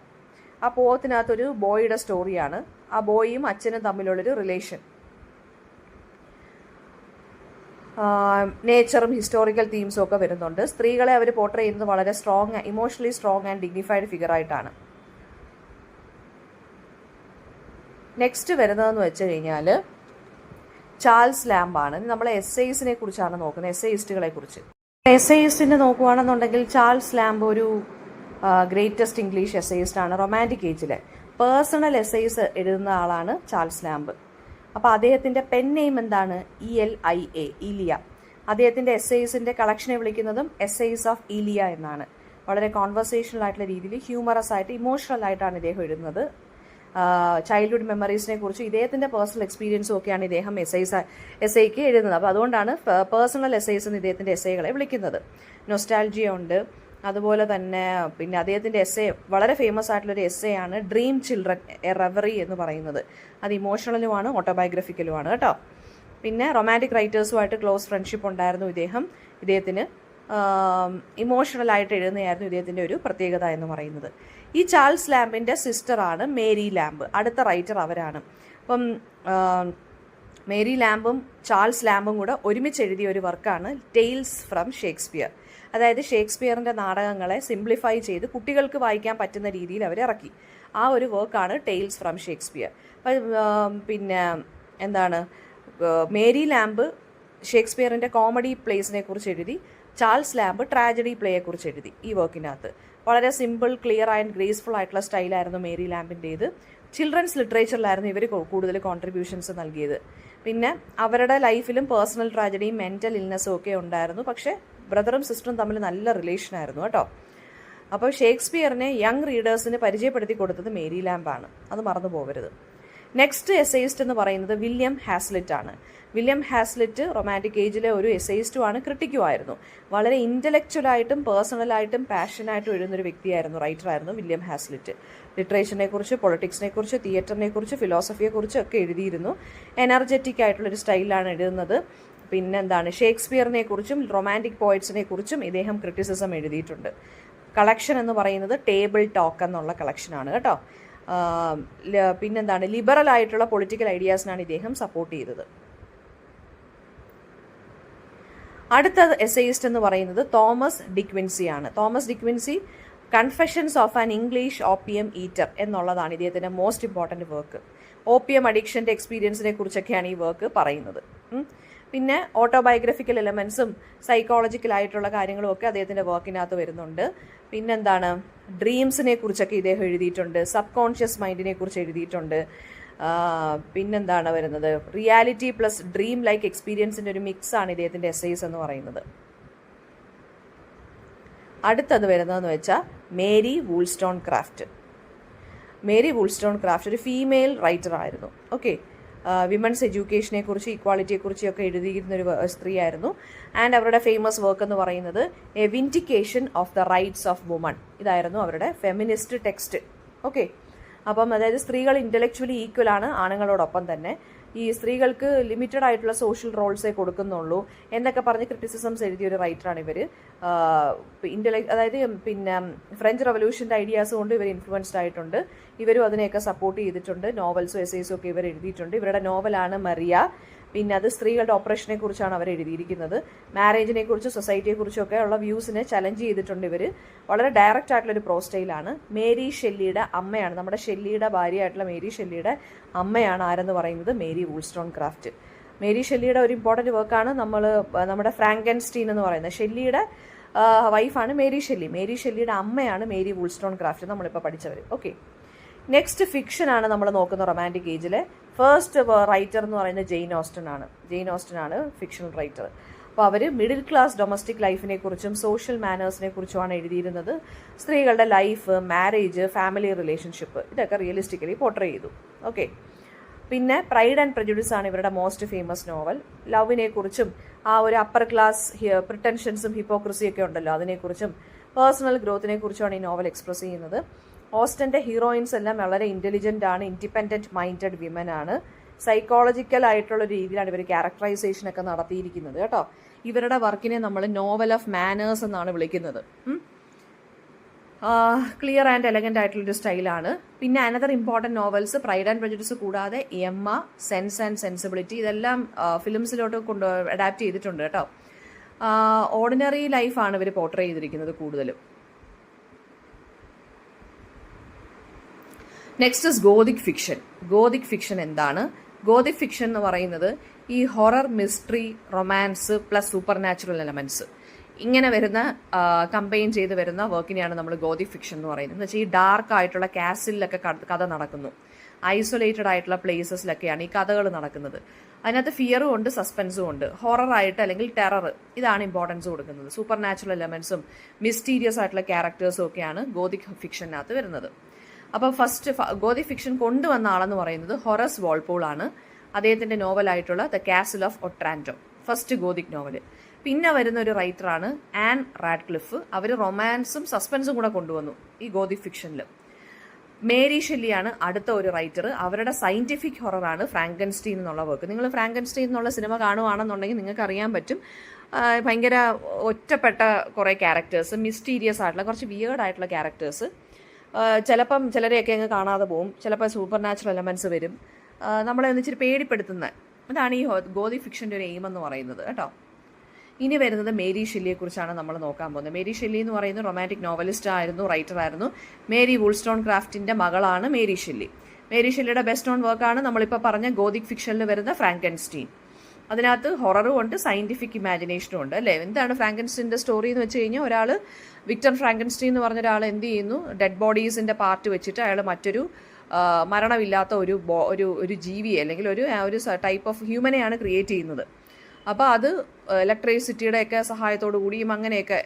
ആ പോവത്തിനകത്തൊരു ബോയുടെ സ്റ്റോറിയാണ്. ആ ബോയും അച്ഛനും തമ്മിലുള്ളൊരു റിലേഷൻ, നേച്ചറും ഹിസ്റ്റോറിക്കൽ തീംസും ഒക്കെ വരുന്നുണ്ട്. സ്ത്രീകളെ അവർ പോർട്രേ ചെയ്യുന്നത് വളരെ emotionally strong and dignified figure ആയിട്ടാണ്. നെക്സ്റ്റ് വരുന്നതെന്ന് വെച്ച് കഴിഞ്ഞാൽ ചാൾസ് ലാംബാണ്. നമ്മൾ എസ്സേയ്സിനെ കുറിച്ചാണ് നോക്കുന്നത്, എസ്സേയിസ്റ്റുകളെ കുറിച്ച്. എസ്സേയിസ്റ്റിനെ നോക്കുകയാണെന്നുണ്ടെങ്കിൽ ചാൾസ് ലാംബ് ഒരു ഗ്രേറ്റസ്റ്റ് ഇംഗ്ലീഷ് എസ്സേയിസ്റ്റ് ആണ്. റൊമാൻറ്റിക് ഏജിലെ പേഴ്സണൽ എസ്സേയ്സ് എഴുതുന്ന ആളാണ് ചാൾസ് ലാംബ്. അപ്പോൾ അദ്ദേഹത്തിൻ്റെ പെൻ നെയിം എന്താണ്? ELIA, Elia. അദ്ദേഹത്തിൻ്റെ എസ്സേയ്സിൻ്റെ കളക്ഷനെ വിളിക്കുന്നതും എസ്സേയ്സ് ഓഫ് ഈലിയ എന്നാണ്. വളരെ കോൺവെർസേഷണൽ ആയിട്ടുള്ള രീതിയിൽ ഹ്യൂമറസ് ആയിട്ട് ഇമോഷണൽ ആയിട്ടാണ് ഇദ്ദേഹം എഴുതുന്നത്. ചൈൽഡ്ഹുഡ് മെമ്മറീസിനെ കുറിച്ച് ഇദ്ദേഹത്തിൻ്റെ പേഴ്സണൽ എക്സ്പീരിയൻസും ഒക്കെയാണ് ഇദ്ദേഹം എസ്സേയ്ക്ക് എഴുതുന്നത്. അപ്പോൾ അതുകൊണ്ടാണ് പേഴ്സണൽ എസ്സേയ്സ് എന്ന് ഇദ്ദേഹത്തിൻ്റെ എസ്സേകളെ വിളിക്കുന്നത്. നൊസ്റ്റാൾജിയ ഉണ്ട്. അതുപോലെ തന്നെ പിന്നെ അദ്ദേഹത്തിൻ്റെ എസ്സേ വളരെ ഫേമസ് ആയിട്ടുള്ളൊരു എസ്സേ ആണ് ഡ്രീം ചിൽഡ്രൻ എ റെവറി എന്ന് പറയുന്നത്. അത് ഇമോഷണലുമാണ്, ഓട്ടോബയോഗ്രഫിക്കലുമാണ് കേട്ടോ. പിന്നെ റൊമാൻറ്റിക് റൈറ്റേഴ്സുമായിട്ട് ക്ലോസ് ഫ്രണ്ട്ഷിപ്പ് ഉണ്ടായിരുന്നു ഇദ്ദേഹത്തിന്. ഇമോഷണലായിട്ട് എഴുതുന്നതായിരുന്നു ഇദ്ദേഹത്തിൻ്റെ ഒരു പ്രത്യേകത എന്ന് പറയുന്നത്. ഈ ചാൾസ് ലാംബിൻ്റെ സിസ്റ്ററാണ് മേരി ലാംബ്. അടുത്ത റൈറ്റർ അവരാണ്. അപ്പം മേരി ലാംബും ചാൾസ് ലാംബും കൂടെ ഒരുമിച്ച് എഴുതിയ ഒരു വർക്കാണ് ടെയിൽസ് ഫ്രം ഷേക്സ്പിയർ. അതായത് ഷേക്സ്പിയറിൻ്റെ നാടകങ്ങളെ സിംപ്ലിഫൈ ചെയ്ത് കുട്ടികൾക്ക് വായിക്കാൻ പറ്റുന്ന രീതിയിൽ അവർ ഇറക്കി. ആ ഒരു വർക്കാണ് ടെയിൽസ് ഫ്രം ഷേക്സ്പിയർ. പിന്നെ എന്താണ്, മേരി ലാംബ് ഷേക്സ്പിയറിൻ്റെ കോമഡി പ്ലേസിനെ കുറിച്ച് എഴുതി, ചാൾസ് ലാംബ് ട്രാജഡി പ്ലേയെക്കുറിച്ച് എഴുതി. ഈ വർക്കിനകത്ത് വളരെ സിമ്പിൾ, ക്ലിയർ ആൻഡ് ഗ്രേസ്ഫുൾ ആയിട്ടുള്ള സ്റ്റൈലായിരുന്നു മേരി ലാംബിൻ്റേത്. ചിൽഡ്രൻസ് ലിറ്ററേച്ചറിലായിരുന്നു ഇവർ കൂടുതൽ കോൺട്രിബ്യൂഷൻസ് നൽകിയത്. പിന്നെ അവരുടെ ലൈഫിലും പേഴ്സണൽ ട്രാജഡിയും മെൻ്റൽ ഇൽനെസ്സും ഒക്കെ ഉണ്ടായിരുന്നു. പക്ഷേ ബ്രദറും സിസ്റ്ററും തമ്മിൽ നല്ല റിലേഷനായിരുന്നു കേട്ടോ. അപ്പോൾ ഷേക്സ്പിയറിനെ യങ് റീഡേഴ്സിന് പരിചയപ്പെടുത്തി കൊടുത്തത് മേരി ലാംബാണ്, അത് മറന്നു പോകരുത്. നെക്സ്റ്റ് എസ്സേയിസ്റ്റ് എന്ന് പറയുന്നത് വില്യം ഹാസ്ലിറ്റ് ആണ്. വില്യം ഹാസ്ലിറ്റ് റൊമാൻറ്റിക് ഏജിലെ ഒരു എസ്സേയിസ്റ്റുമാണ്, ക്രിട്ടിക്കുമായിരുന്നു. വളരെ ഇൻ്റലക്ച്വലായിട്ടും പേഴ്സണലായിട്ടും പാഷനായിട്ടും എഴുതുന്നൊരു വ്യക്തിയായിരുന്നു, റൈറ്ററായിരുന്നു വില്യം ഹാസ്ലിറ്റ്. ലിറ്ററേച്ചറിനെ കുറിച്ച്, പൊളിറ്റിക്സിനെ കുറിച്ച്, തിയേറ്ററിനെ കുറിച്ച്, ഫിലോസഫിയെക്കുറിച്ച് ഒക്കെ എഴുതിയിരുന്നു. എനർജറ്റിക് ആയിട്ടുള്ളൊരു സ്റ്റൈലിലാണ് എഴുതുന്നത്. പിന്നെന്താണ്, ഷേക്സ്പിയറിനെ കുറിച്ചും റൊമാൻറ്റിക് പോയറ്റ്സിനെ കുറിച്ചും ഇദ്ദേഹം ക്രിറ്റിസിസം എഴുതിയിട്ടുണ്ട്. കളക്ഷൻ എന്ന് പറയുന്നത് ടേബിൾ ടോക്ക് എന്നുള്ള കളക്ഷനാണ് കേട്ടോ. പിന്നെന്താണ്, ലിബറൽ ആയിട്ടുള്ള പൊളിറ്റിക്കൽ ഐഡിയാസിനാണ് ഇദ്ദേഹം സപ്പോർട്ട് ചെയ്തത്. അടുത്ത എസ്സേയിസ്റ്റ് എന്ന് പറയുന്നത് തോമസ് ഡിക്വിൻസി ആണ്. Thomas De Quincey confessions of an English opium eater എന്നുള്ളതാണ് ഇദ്ദേഹത്തിൻ്റെ മോസ്റ്റ് ഇമ്പോർട്ടൻറ്റ് വർക്ക്. ഓപ്പിയം അഡിക്ഷൻ്റെ എക്സ്പീരിയൻസിനെ കുറിച്ചൊക്കെയാണ് ഈ വർക്ക് പറയുന്നത്. പിന്നെ ഓട്ടോബയോഗ്രഫിക്കൽ എലമെൻസും സൈക്കോളജിക്കലായിട്ടുള്ള കാര്യങ്ങളും ഒക്കെ അദ്ദേഹത്തിൻ്റെ വർക്കിനകത്ത് വരുന്നുണ്ട്. പിന്നെന്താണ്, ഡ്രീംസിനെ കുറിച്ചൊക്കെ ഇദ്ദേഹം എഴുതിയിട്ടുണ്ട്, സബ് കോൺഷ്യസ് മൈൻഡിനെ കുറിച്ച് എഴുതിയിട്ടുണ്ട്. പിന്നെന്താണ് വരുന്നത്, റിയാലിറ്റി പ്ലസ് ഡ്രീം ലൈക്ക് എക്സ്പീരിയൻസിൻ്റെ ഒരു മിക്സാണ് ഇദ്ദേഹത്തിൻ്റെ എസ്സേസ് എന്ന് പറയുന്നത്. അടുത്തത് വരുന്നതെന്ന് വെച്ചാൽ മേരി വൂൾസ്റ്റോൺ ക്രാഫ്റ്റ്. മേരി വൂൾസ്റ്റോൺ ക്രാഫ്റ്റ് ഒരു ഫീമെയിൽ റൈറ്റർ ആയിരുന്നു. ഓക്കെ, വിമൻസ് എഡ്യൂക്കേഷനെ കുറിച്ച്, ഇക്വാളിറ്റിയെക്കുറിച്ചൊക്കെ എഴുതിയിരുന്ന ഒരു സ്ത്രീയായിരുന്നു. ആൻഡ് അവരുടെ ഫേമസ് വർക്ക് എന്ന് പറയുന്നത് A vindication of the rights of woman. ഇതായിരുന്നു അവരുടെ ഫെമിനിസ്റ്റ് ടെക്സ്റ്റ്. ഓക്കെ, അപ്പം അതായത് സ്ത്രീകൾ ഇൻ്റലക്ച്വലി ഈക്വൽ ആണ് ആണുങ്ങളോടൊപ്പം തന്നെ. ഈ സ്ത്രീകൾക്ക് ലിമിറ്റഡ് ആയിട്ടുള്ള സോഷ്യൽ റോൾസേ കൊടുക്കുന്നുള്ളൂ എന്നൊക്കെ പറഞ്ഞ് ക്രിറ്റിസിസംസ് എഴുതിയൊരു റൈറ്ററാണ് ഇവർ. അതായത് പിന്നെ ഫ്രഞ്ച് റവല്യൂഷൻ്റെ ഐഡിയാസ് കൊണ്ട് ഇവർ ഇൻഫ്ലുവൻസ്ഡ് ആയിട്ടുണ്ട്. ഇവരും അതിനെയൊക്കെ സപ്പോർട്ട് ചെയ്തിട്ടുണ്ട്. നോവൽസും എസ്സേസും ഒക്കെ ഇവർ എഴുതിയിട്ടുണ്ട്. ഇവരുടെ നോവലാണ് മറിയ. പിന്നെ അത് സ്ത്രീകളുടെ ഓപ്പറേഷനെ കുറിച്ചാണ് അവർ എഴുതിയിരിക്കുന്നത്. മാരേജിനെ കുറിച്ചും സൊസൈറ്റിയെക്കുറിച്ചൊക്കെ ഉള്ള വ്യൂസിനെ ചലഞ്ച് ചെയ്തിട്ടുണ്ട് ഇവർ. വളരെ ഡയറക്റ്റ് ആയിട്ടുള്ളൊരു പ്രോസ്റ്റൈലാണ്. മേരി ഷെല്ലിയുടെ അമ്മയാണ്, നമ്മുടെ ഷെല്ലിയുടെ ഭാര്യയായിട്ടുള്ള മേരി ഷെല്ലിയുടെ അമ്മയാണ് ആരെന്ന് പറയുന്നത് മേരി വൂൾസ്റ്റോൺ ക്രാഫ്റ്റ്. മേരി ഷെല്ലിയുടെ ഒരു ഇമ്പോർട്ടൻറ്റ് വർക്കാണ് നമ്മുടെ ഫ്രാങ്കൻസ്റ്റീൻ എന്ന് പറയുന്നത്. ഷെല്ലിയുടെ വൈഫാണ് മേരി ഷെല്ലി. മേരി ഷെല്ലിയുടെ അമ്മയാണ് മേരി വൂൾസ്റ്റോൺ ക്രാഫ്റ്റ്, നമ്മളിപ്പോൾ പഠിച്ചവർ. ഓക്കെ, നെക്സ്റ്റ് ഫിക്ഷനാണ് നമ്മൾ നോക്കുന്ന റൊമാൻറ്റിക് ഏജിലെ ഫസ്റ്റ് റൈറ്റർ എന്ന് പറയുന്നത് ജെയിൻ ഓസ്റ്റൻ ആണ് ഫിക്ഷണൽ റൈറ്റർ. അപ്പോൾ അവർ മിഡിൽ ക്ലാസ് ഡൊമസ്റ്റിക് ലൈഫിനെ കുറിച്ചും സോഷ്യൽ മാനേഴ്സിനെ കുറിച്ചുമാണ് എഴുതിയിരുന്നത്. സ്ത്രീകളുടെ ലൈഫ്, മാരേജ്, ഫാമിലി റിലേഷൻഷിപ്പ് ഇതൊക്കെ റിയലിസ്റ്റിക്കലി പോർട്രേ ചെയ്തു. ഓക്കെ, പിന്നെ പ്രൈഡ് ആൻഡ് പ്രജുഡിസ് ആണ് ഇവരുടെ മോസ്റ്റ് ഫേമസ് നോവൽ. ലവിനെ കുറിച്ചും ആ ഒരു അപ്പർ ക്ലാസ് പ്രിട്ടൻഷൻസും ഹിപ്പോക്രസിയൊക്കെ ഉണ്ടല്ലോ അതിനെക്കുറിച്ചും പേഴ്സണൽ ഗ്രോത്തിനെ കുറിച്ചുമാണ് ഈ നോവൽ എക്സ്പ്രസ് ചെയ്യുന്നത്. ഓസ്റ്റൻ്റെ ഹീറോയിൻസ് എല്ലാം വളരെ ഇൻ്റലിജൻ്റ് ആണ്, ഇൻഡിപെൻഡൻറ്റ് മൈൻഡഡ് വിമൻ ആണ്. സൈക്കോളജിക്കൽ ആയിട്ടുള്ള രീതിയിലാണ് ഇവർ ക്യാരക്ടറൈസേഷനൊക്കെ നടത്തിയിരിക്കുന്നത് കേട്ടോ. ഇവരുടെ വർക്കിനെ നമ്മൾ നോവൽ ഓഫ് മാനേഴ്സ് എന്നാണ് വിളിക്കുന്നത്. ക്ലിയർ ആൻഡ് എലഗൻ്റ് ആയിട്ടുള്ളൊരു സ്റ്റൈലാണ്. പിന്നെ another important novels pride and prejudice കൂടാതെ എമ്മ, സെൻസ് ആൻഡ് സെൻസിബിലിറ്റി ഇതെല്ലാം ഫിലിംസിലോട്ട് അഡാപ്റ്റ് ചെയ്തിട്ടുണ്ട് കേട്ടോ. ഓർഡിനറി ലൈഫാണ് ഇവർ പോർട്രേ ചെയ്തിരിക്കുന്നത് കൂടുതലും. Next is Gothic fiction. Gothic fiction എന്താണ്? ഗോതിക് ഫിക്ഷൻ എന്ന് പറയുന്നത് ഈ horror, mystery, romance plus super natural elements ഇങ്ങനെ വരുന്ന കമ്പൈൻ ചെയ്ത് വരുന്ന വർക്കിനെയാണ് നമ്മൾ ഗോതിക് ഫിക്ഷൻ എന്ന് പറയുന്നത്. എന്ന് വെച്ചാൽ ഈ ഡാർക്ക് ആയിട്ടുള്ള കാസിലൊക്കെ കഥ നടക്കുന്നു. ഐസൊലേറ്റഡ് ആയിട്ടുള്ള പ്ലേസസിലൊക്കെയാണ് ഈ കഥകൾ നടക്കുന്നത്. അതിനകത്ത് ഫിയറും ഉണ്ട്, സസ്പെൻസും ഉണ്ട്. ഹൊററായിട്ട് അല്ലെങ്കിൽ ടെറർ ഇതാണ് ഇമ്പോർട്ടൻസ് കൊടുക്കുന്നത്. സൂപ്പർ നാച്ചുറൽ എലമെൻറ്റ്സും മിസ്റ്റീരിയസ് ആയിട്ടുള്ള ക്യാരക്ടേഴ്സും ഒക്കെയാണ് ഗോതിക് ഫിക്ഷനകത്ത് വരുന്നത്. അപ്പോൾ ഫസ്റ്റ് ഗോതിക് ഫിക്ഷൻ കൊണ്ടുവന്ന ആളെന്ന് പറയുന്നത് ഹൊറസ് വാൾപോൾ ആണ്. അദ്ദേഹത്തിൻ്റെ നോവലായിട്ടുള്ള the castle of Otranto, first Gothic novel. പിന്നെ വരുന്ന ഒരു റൈറ്ററാണ് ആൻ റാഡ്ക്ലിഫ്. അവർ റൊമാൻസും സസ്പെൻസും കൂടെ കൊണ്ടുവന്നു ഈ ഗോതിക് ഫിക്ഷനിൽ. മേരി ഷെല്ലിയാണ് അടുത്ത ഒരു റൈറ്റർ. അവരുടെ സയൻറ്റിഫിക് ഹൊററാണ് ഫ്രാങ്കൻസ്റ്റീൻ എന്നുള്ള വർക്ക്. നിങ്ങൾ ഫ്രാങ്കൻസ്റ്റീൻ എന്നുള്ള സിനിമ കാണുവാണെന്നുണ്ടെങ്കിൽ നിങ്ങൾക്ക് അറിയാൻ പറ്റും. ഭയങ്കര ഒറ്റപ്പെട്ട കുറേ ക്യാരക്ടേഴ്സ്, മിസ്റ്റീരിയസ് ആയിട്ടുള്ള കുറച്ച് വിയേർഡ് ആയിട്ടുള്ള ക്യാരക്ടേഴ്സ്. ചിലപ്പം ചിലരെയൊക്കെ അങ്ങ് കാണാതെ പോവും, ചിലപ്പോൾ സൂപ്പർ നാച്ചുറൽ എലമെൻറ്റ്സ് വരും, നമ്മളെ ഒന്നിച്ചിരി പേടിപ്പെടുത്തുന്നത്. അതാണ് ഈ ഗോതിക് ഫിക്ഷൻ്റെ ഒരു എയിം എന്ന് പറയുന്നത് കേട്ടോ. ഇനി വരുന്നത് മേരി ഷെല്ലിയെക്കുറിച്ചാണ് നമ്മൾ നോക്കാൻ പോകുന്നത്. മേരി ഷെല്ലി എന്ന് പറയുന്നത് റൊമാൻറ്റിക് നോവലിസ്റ്റ് ആയിരുന്നു, റൈറ്റർ ആയിരുന്നു. മേരി വൂൾസ്റ്റോൺ ക്രാഫ്റ്റിൻ്റെ മകളാണ് മേരി ഷെല്ലി. മേരി ഷെല്ലിയുടെ ബെസ്റ്റ് നോൺ വർക്കാണ് നമ്മളിപ്പോൾ പറഞ്ഞ ഗോതിക് ഫിക്ഷനിൽ വരുന്ന ഫ്രാങ്കൻസ്റ്റീൻ. അതിനകത്ത് ഹൊററും ഉണ്ട്, സയൻറ്റിഫിക് ഇമാജിനേഷനും ഉണ്ട് അല്ലേ. എന്താണ് ഫ്രാങ്കൻസ്റ്റീൻ്റെ സ്റ്റോറി എന്ന് വെച്ച് കഴിഞ്ഞാൽ, ഒരാൾ വിക്ടർ ഫ്രാങ്കൻസ്റ്റീൻ എന്ന് പറഞ്ഞ ഒരാൾ എന്ത് ചെയ്യുന്നു, ഡെഡ് ബോഡീസിൻ്റെ പാർട്ട് വെച്ചിട്ട് അയാൾ മറ്റൊരു മരണമില്ലാത്ത ഒരു ജീവിയെ അല്ലെങ്കിൽ ഒരു ടൈപ്പ് ഓഫ് ഹ്യൂമനെയാണ് ക്രിയേറ്റ് ചെയ്യുന്നത്. അപ്പോൾ അത് ഇലക്ട്രിസിറ്റിയുടെയൊക്കെ സഹായത്തോടു കൂടിയും അങ്ങനെയൊക്കെ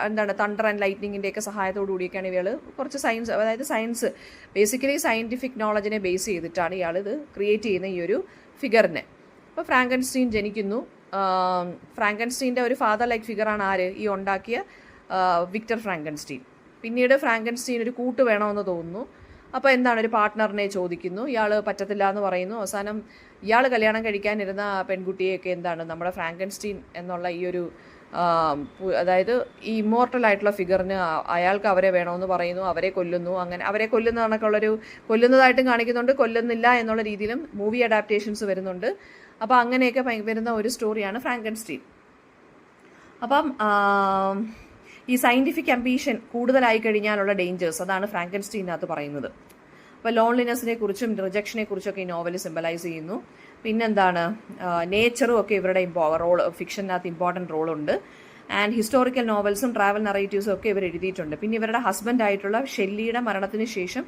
എന്താണ് തണ്ടർ ആൻഡ് ലൈറ്റ്നിങ്ങിൻ്റെയൊക്കെ സഹായത്തോടു കൂടിയൊക്കെയാണ് ഇയാൾ കുറച്ച് സയൻസ്, അതായത് സയൻസ് ബേസിക്കലി സയൻറ്റിഫിക് നോളജിനെ ബേസ് ചെയ്തിട്ടാണ് ഇയാൾ ഇത് ക്രിയേറ്റ് ചെയ്യുന്ന ഈ ഒരു ഫിഗറിനെ. അപ്പോൾ ഫ്രാങ്കൻസ്റ്റീൻ ജനിക്കുന്നു. ഫ്രാങ്കൻസ്റ്റീൻ്റെ ഒരു ഫാദർ ലൈക്ക് ഫിഗറാണ് ആര്, ഈ ഉണ്ടാക്കിയ വിക്ടർ ഫ്രാങ്കൻസ്റ്റീൻ. പിന്നീട് ഫ്രാങ്കൻസ്റ്റീൻ ഒരു കൂട്ട് വേണമെന്ന് തോന്നുന്നു. അപ്പോൾ എന്താണ്, ഒരു പാർട്ട്ണറിനെ ചോദിക്കുന്നു. ഇയാൾ പറ്റത്തില്ല എന്ന് പറയുന്നു. അവസാനം ഇയാൾ കല്യാണം കഴിക്കാനിരുന്ന പെൺകുട്ടിയൊക്കെ എന്താണ്, നമ്മുടെ ഫ്രാങ്കൻസ്റ്റീൻ എന്നുള്ള ഈ ഒരു അതായത് ഈ ഇമ്മോർട്ടൽ ആയിട്ടുള്ള ഫിഗറിന് അയാൾക്ക് അവരെ വേണമെന്ന് പറയുന്നു. അവരെ കൊല്ലുന്നു. അങ്ങനെ അവരെ കൊല്ലുന്ന കണക്കുള്ളൊരു കൊല്ലുന്നതായിട്ടും കാണിക്കുന്നുണ്ട്, കൊല്ലുന്നില്ല എന്നുള്ള രീതിയിലും മൂവി അഡാപ്റ്റേഷൻസ് വരുന്നുണ്ട്. അപ്പോൾ അങ്ങനെയൊക്കെ വരുന്ന ഒരു സ്റ്റോറിയാണ് ഫ്രാങ്കൻസ്റ്റീൻ. അപ്പം ഈ സയൻറ്റിഫിക് അംബീഷൻ കൂടുതലായി കഴിഞ്ഞാലുള്ള ഡേഞ്ചേഴ്സ്, അതാണ് ഫ്രാങ്കൻസ്റ്റീനകത്ത് പറയുന്നത്. അപ്പോൾ ലോൺലിനെസ്സിനെ കുറിച്ചും റിജക്ഷനെ കുറിച്ചൊക്കെ ഈ നോവൽ സിംബലൈസ് ചെയ്യുന്നു. പിന്നെന്താണ്, നേച്ചറും ഒക്കെ ഇവരുടെ ഫിക്ഷനകത്ത് ഇമ്പോർട്ടൻറ്റ് റോളുണ്ട്. ആൻഡ് ഹിസ്റ്റോറിക്കൽ നോവൽസും ട്രാവൽ നറേറ്റീവ്സും ഒക്കെ ഇവർ എഴുതിയിട്ടുണ്ട്. പിന്നെ ഇവരുടെ ഹസ്ബൻഡ് ആയിട്ടുള്ള ഷെല്ലിയുടെ മരണത്തിന് ശേഷം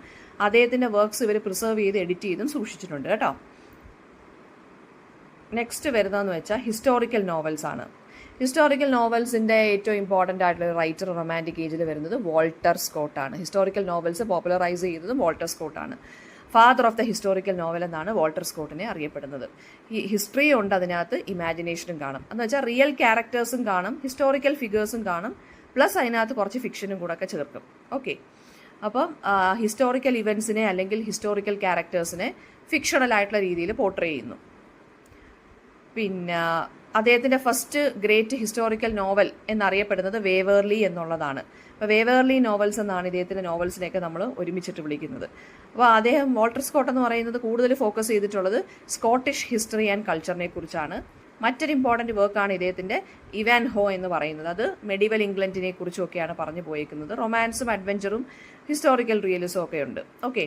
അദ്ദേഹത്തിൻ്റെ വർക്ക്സ് ഇവർ പ്രിസർവ് ചെയ്ത് എഡിറ്റ് ചെയ്തും സൂക്ഷിച്ചിട്ടുണ്ട് കേട്ടോ. നെക്സ്റ്റ് വരുന്നതെന്ന് വെച്ചാൽ ഹിസ്റ്റോറിക്കൽ നോവൽസ് ആണ്. ഹിസ്റ്റോറിക്കൽ നോവൽസിൻ്റെ ഏറ്റവും ഇമ്പോർട്ടൻ്റ് ആയിട്ടുള്ള റൈറ്റർ റൊമാൻറ്റിക് ഏജിൽ വരുന്നത് വാൾട്ടർ സ്കോട്ടാണ്. ഹിസ്റ്റോറിക്കൽ നോവൽസ് പോപ്പുലറൈസ് ചെയ്തതും വാൾട്ടർ സ്കോട്ടാണ്. Father of the historical novel എന്നാണ് വാൾട്ടർ സ്കോട്ടിനെ അറിയപ്പെടുന്നത്. ഈ ഹിസ്റ്ററി ഉണ്ട്, അതിനകത്ത് ഇമാജിനേഷനും കാണും. എന്ന് വെച്ചാൽ റിയൽ ക്യാരക്ടേഴ്സും കാണും, ഹിസ്റ്റോറിക്കൽ ഫിഗേഴ്സും കാണും, പ്ലസ് അതിനകത്ത് കുറച്ച് ഫിക്ഷനും കൂടെ ഒക്കെ ചേർക്കും. ഓക്കെ, അപ്പം ഹിസ്റ്റോറിക്കൽ ഇവൻസിനെ അല്ലെങ്കിൽ ഹിസ്റ്റോറിക്കൽ ക്യാരക്ടേഴ്സിനെ ഫിക്ഷണൽ ആയിട്ടുള്ള രീതിയിൽ പോർട്രേ ചെയ്യുന്നു. പിന്നെ അദ്ദേഹത്തിൻ്റെ ഫസ്റ്റ് ഗ്രേറ്റ് ഹിസ്റ്റോറിക്കൽ നോവൽ എന്നറിയപ്പെടുന്നത് വേവേർലി എന്നുള്ളതാണ്. അപ്പോൾ വേവേർലി നോവൽസ് എന്നാണ് ഇദ്ദേഹത്തിൻ്റെ നോവൽസിനെയൊക്കെ നമ്മൾ ഒരുമിച്ചിട്ട് വിളിക്കുന്നത്. അപ്പോൾ അദ്ദേഹം വാൾട്ടർ സ്കോട്ട് എന്ന് പറയുന്നത് കൂടുതൽ ഫോക്കസ് ചെയ്തിട്ടുള്ളത് സ്കോട്ടിഷ് ഹിസ്റ്ററി ആൻഡ് കൾച്ചറിനെ കുറിച്ചാണ്. മറ്റൊരു ഇമ്പോർട്ടൻറ്റ് വർക്കാണ് ഇദ്ദേഹത്തിൻ്റെ ഇവാൻ ഹോ എന്ന് പറയുന്നത്. അത് മെഡിവൽ ഇംഗ്ലണ്ടിനെ കുറിച്ചൊക്കെയാണ് പറഞ്ഞു പോയിരിക്കുന്നത്. റൊമാൻസും അഡ്വഞ്ചറും ഹിസ്റ്റോറിക്കൽ റിയലിസും ഒക്കെ ഉണ്ട്. ഓക്കെ.